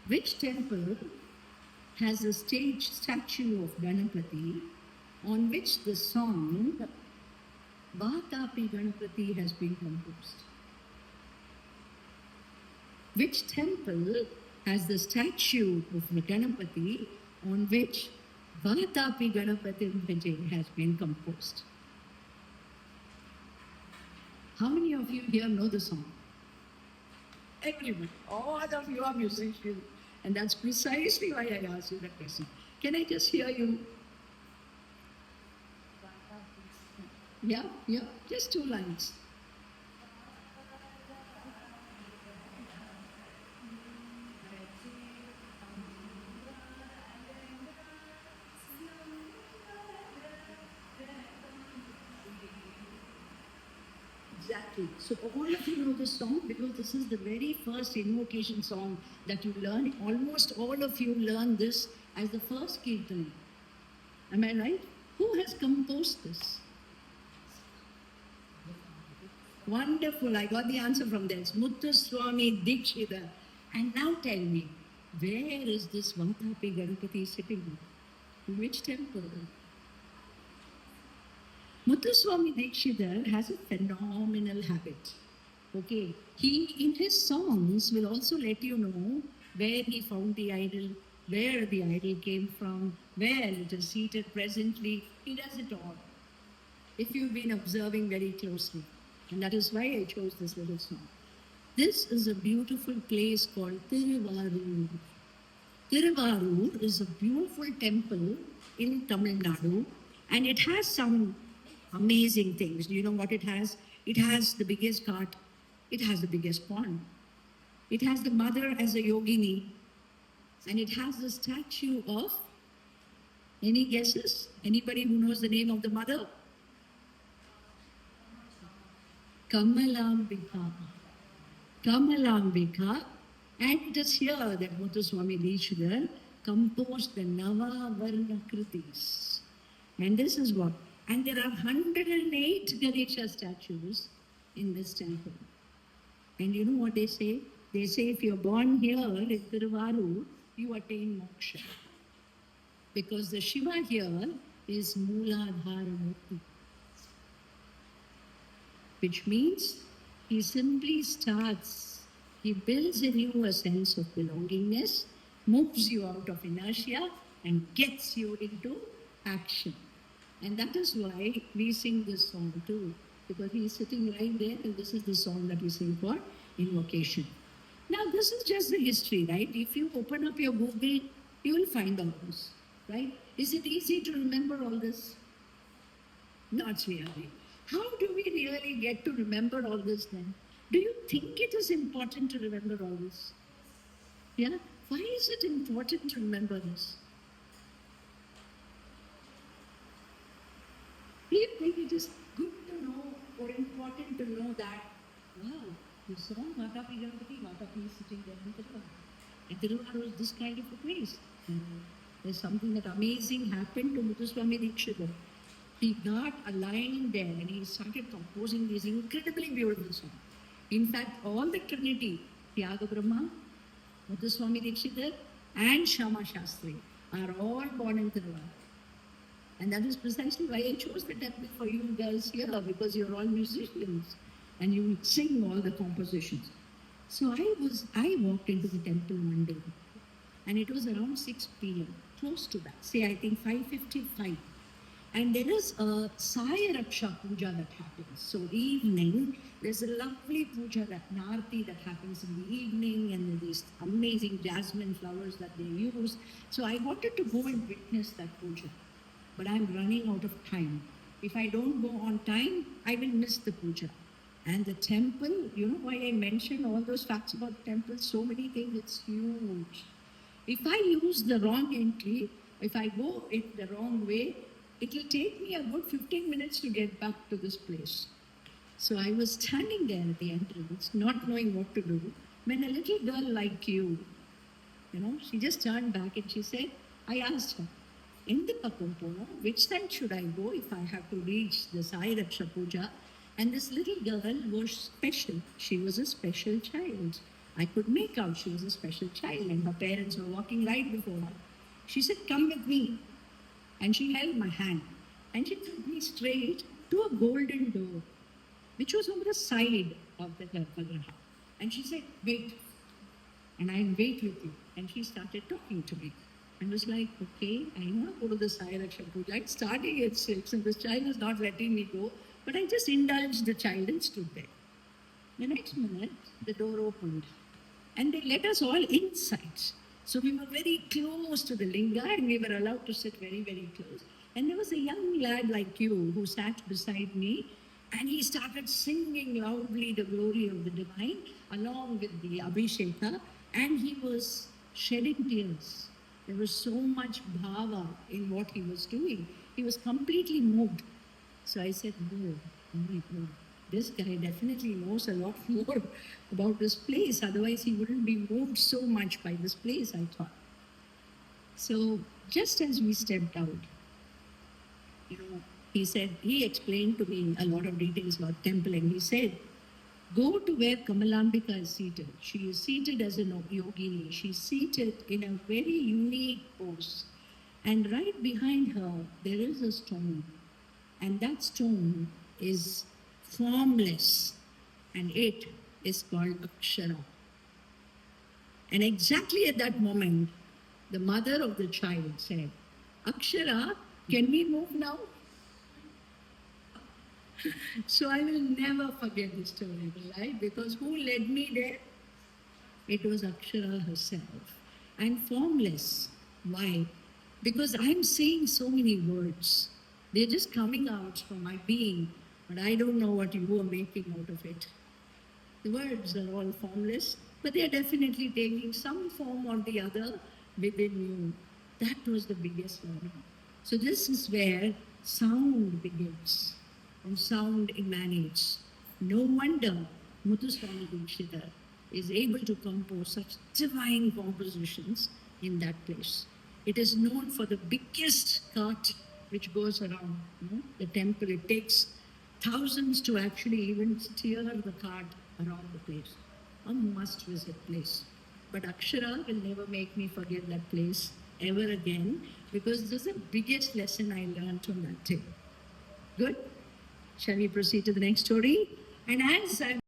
Which temple has a stage statue of Ganapati on which the song Vatapi Ganapati has been composed? Which temple has the statue of Ganapati on which Vatapi Ganapati Vijay has been composed? How many of you here know the song? Everyone. All of you are musicians. And that's precisely why I asked you that question. Can I just hear you? Yeah, yeah, just two lines. Exactly. So all of you know this song because this is the very first invocation song that you learn. Almost all of you learn this as the first kirtan. Am I right? Who has composed this? Wonderful. I got the answer from there. It's Muthuswami Dikshita. And now tell me, where is this Vatapi Ganapati sitting? In which temple? Muthuswami Dikshidhar has a phenomenal habit. Okay, he in his songs will also let you know where he found the idol, where the idol came from, where it is seated presently. He does it all. If you've been observing very closely, and that is why I chose this little song. This is a beautiful place called Thiruvarur. Thiruvarur is a beautiful temple in Tamil Nadu, and it has some amazing things. Do you know what it has? It has the biggest ghat, it has the biggest pond, it has the mother as a yogini, and it has the statue of, any guesses? Anybody who knows the name of the mother? Kamalambika. Kamalambika. And it is here that Muthuswami Dikshidhar composed the Navavarna Kritis. And this is what? And there are 108 Ganesha statues in this temple. And you know what they say? They say if you're born here in Thiruvarur, you attain moksha. Because the Shiva here is Mooladhara Murti. Which means he simply starts, he builds in you a sense of belongingness, moves you out of inertia, and gets you into action. And that is why we sing this song too, because he is sitting right there, and this is the song that we sing for invocation. Now, this is just the history, right? If you open up your Google, you will find all this, right? Is it easy to remember all this? Not really. How do we really get to remember all this then? Do you think it is important to remember all this? Yeah? Why is it important to remember this? Do you think it is good to know or important to know that, wow, you saw Vatapi Ganapati, Vatapi is sitting there in Thiruvarur. And Thiruvarur is this kind of a place. There's something that amazing happened to Muthuswami Dikshidhar. He got aligned there and he started composing these incredibly beautiful songs. In fact, all the Trinity, Tyaga Brahma, Muthuswami Dikshidhar, and Shama Shastri are all born in Thiruvarur. And that is precisely why I chose the temple for you girls here, because you're all musicians and you sing all the compositions. So I walked into the temple one day and it was around 6 p.m., close to that, say I think 5:55. And there is a Sai Raksha puja that happens. So evening, there's a lovely puja, that Narti that happens in the evening, and these amazing jasmine flowers that they use. So I wanted to go and witness that puja, but I'm running out of time. If I don't go on time, I will miss the puja. And the temple, you know why I mentioned all those facts about the temple, so many things, it's huge. If I use the wrong entry, if I go it the wrong way, it will take me a good 15 minutes to get back to this place. So I was standing there at the entrance, not knowing what to do, when a little girl like you, she just turned back and she said, I asked her, in the Pakumpono, which side should I go if I have to reach the Sai Raksha Puja? And this little girl was special. She was a special child. I could make out she was a special child and her parents were walking right before her. She said, "Come with me." And she held my hand and she took me straight to a golden door, which was on the side of the Garbhagriha. And she said, "Wait, and I'll wait with you." And she started talking to me. I was like, okay, I want to go to the Sai Raksha Puja. It's starting at 6, and this child is not letting me go. But I just indulged the child and stood there. The next minute, the door opened and they let us all inside. So we were very close to the linga and we were allowed to sit very, very close. And there was a young lad like you who sat beside me and he started singing loudly the glory of the divine along with the Abhisheka and he was shedding tears. There was so much bhava in what he was doing. He was completely moved. So I said, "No, oh my God, this guy definitely knows a lot more about this place. Otherwise, he wouldn't be moved so much by this place," I thought. So just as we stepped out, he explained to me a lot of details about temple and he said, "Go to where Kamalambika is seated. She is seated as a yogini. She's seated in a very unique pose. And right behind her, there is a stone. And that stone is formless. And it is called Akshara." And exactly at that moment, the mother of the child said, "Akshara, can we move now?" So I will never forget this story, right? Because who led me there? It was Akshara herself. And formless. Why? Because I'm saying so many words. They're just coming out from my being, but I don't know what you are making out of it. The words are all formless, but they are definitely taking some form or the other within you. That was the biggest learning. So this is where sound begins and sound emanates. No wonder Muthuswami Dikshita is able to compose such divine compositions in that place. It is known for the biggest cart which goes around the temple. It takes thousands to actually even steer the cart around the place. A must visit place. But Akshara will never make me forget that place ever again because this is the biggest lesson I learned on that day. Good? Shall we proceed to the next story? And as I'm